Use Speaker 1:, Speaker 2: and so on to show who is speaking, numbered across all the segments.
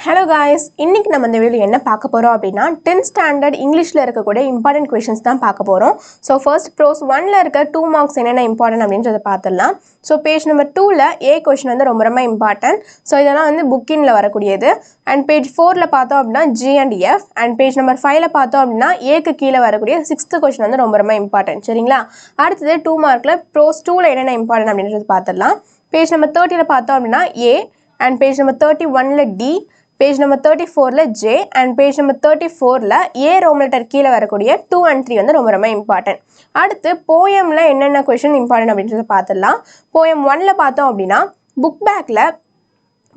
Speaker 1: Hello guys, இன்னைக்கு நம்ம இந்த வீடியோல என்ன பார்க்க போறோம் அப்படினா 10th ஸ்டாண்டர்ட் இங்கிலீஷ்ல இருக்கக்கூடிய இம்பார்ட்டன்ட் क्वेश्चंस தான் பார்க்க போறோம். சோ ஃபர்ஸ்ட் ப்ரோஸ் 1ல இருக்க 2 மார்க்ஸ் என்னென்ன இம்பார்ட்டன்ட் அப்படின்றத பார்த்தறலாம். சோ பேஜ் நம்பர் 2ல A क्वेश्चन வந்து ரொம்ப இம்பார்ட்டன்ட். சோ இதெல்லாம் வந்து புக்கின்ல வரக்கூடியது. அண்ட் பேஜ் 4ல பார்த்தோம் அப்படினா G and F and page number 5ல பார்த்தோம் அப்படினா A க்கு கீழ வரக்கூடிய 6th क्वेश्चन வந்து ரொம்ப இம்பார்ட்டன்ட். சரிங்களா? அடுத்து 2 மார்க்ல ப்ரோஸ் 2ல என்னென்ன இம்பார்ட்டன்ட் அப்படின்றத பார்த்தறலாம். பேஜ் நம்பர் 30ல பார்த்தோம் அப்படினா A and பேஜ் நம்பர் 31ல D பேஜ் நம்பர் 34ல J and பேஜ் நம்பர் 34ல A ரோமன் லெட்டர் கீழ வரக்கூடிய 2 and 3 வந்து ரொம்ப இம்பார்ட்டன்ட். அடுத்து போயம்ல என்னென்ன क्वेश्चन இம்பார்ட்டன்ட் அப்படின்றத பார்த்தறலாம். போயம் 1ல பார்த்தோம் அப்படினா புக் பேக்ல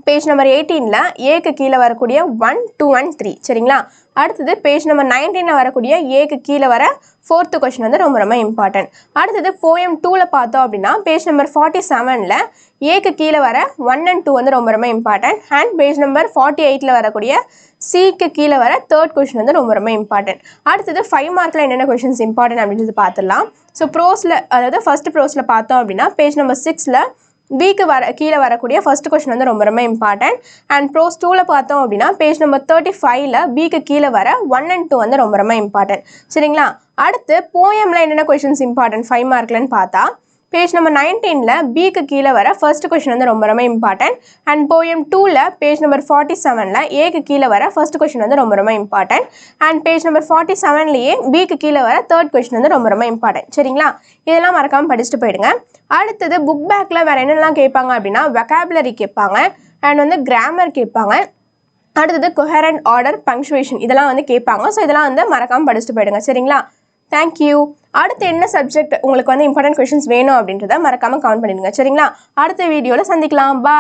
Speaker 1: பேஜ் நம்பர் 18ல A க்கு கீழ வரக்கூடிய 1 2 and 3 சரிங்களா? அடுத்து பேஜ் நம்பர் 19ல வரக்கூடிய A க்கு கீழ வர 4th क्वेश्चन வந்து ரொம்ப இம்பார்ட்டன்ட். அடுத்து போயம் 2ல பார்த்தோம் அப்படினா பேஜ் நம்பர் 47ல A க்கு கீழ வர 1 and 2 வந்து ரொம்ப இம்பார்ட்டன்ட். அண்ட் பேஜ் நம்பர் 48ல வரக்கூடிய C க்கு கீழ வர 3rd क्वेश्चन வந்து ரொம்ப இம்பார்ட்டன்ட். அடுத்து 5 மார்க்ல என்னென்ன क्वेश्चंस இம்பார்ட்டன்ட் அப்படின்றது பார்த்தறலாம். சோ ப்ரோஸ்ல அதாவது ஃபர்ஸ்ட் ப்ரோஸ்ல பார்த்தோம் அப்படினா பேஜ் நம்பர் 6ல B க்கு கீழ வரக்கூடிய ஃபர்ஸ்ட் क्वेश्चन வந்து ரொம்ப இம்பார்ட்டன்ட். அண்ட் ப்ரோஸ் 2ல பார்த்தோம் அப்படினா பேஜ் நம்பர் 35ல B க்கு கீழ வர 1 and 2 வந்து ரொம்ப இம்பார்ட்டன்ட். சரிங்களா? அடுத்து போயம்ல என்னென்ன क्वेश्चंस இம்பார்ட்டன்ட் 5 மார்க்லன்னு பார்த்தா பேஜ் நம்பர் 19ல B க்கு கீழ வர ஃபர்ஸ்ட் क्वेश्चन வந்து ரொம்ப இம்பார்ட்டன்ட். அண்ட் போயம் 2ல பேஜ் நம்பர் 47ல A க்கு கீழ வர ஃபர்ஸ்ட் क्वेश्चन வந்து ரொம்ப இம்பார்ட்டன்ட். அண்ட் பேஜ் நம்பர் 47லயே B க்கு கீழ வர 3rd क्वेश्चन வந்து ரொம்ப இம்பார்ட்டன்ட். சரிங்களா? இதெல்லாம் மறக்காம படிச்சிட்டு போயிடுங்க. அடுத்து புக் பேக்ல வேற என்னெல்லாம் கேட்பாங்க அப்படினா vocabulary கேட்பாங்க அண்ட் வந்து கிராமர் கேட்பாங்க. அடுத்து coherent order punctuation இதெல்லாம் வந்து கேட்பாங்க. சோ இதெல்லாம் வந்து மறக்காம படிச்சிட்டு போயிடுங்க. சரிங்களா? Thank you. அடுத்து என்ன சப்ஜெக்ட் உங்களுக்கு வந்து இம்பார்ட்டன்ட் क्वेश्चंस வேணும் அப்படின்றத மறக்காம கமெண்ட் பண்ணிடுங்க. சரிங்களா? அடுத்த வீடியோல சந்திக்கலாம். பை.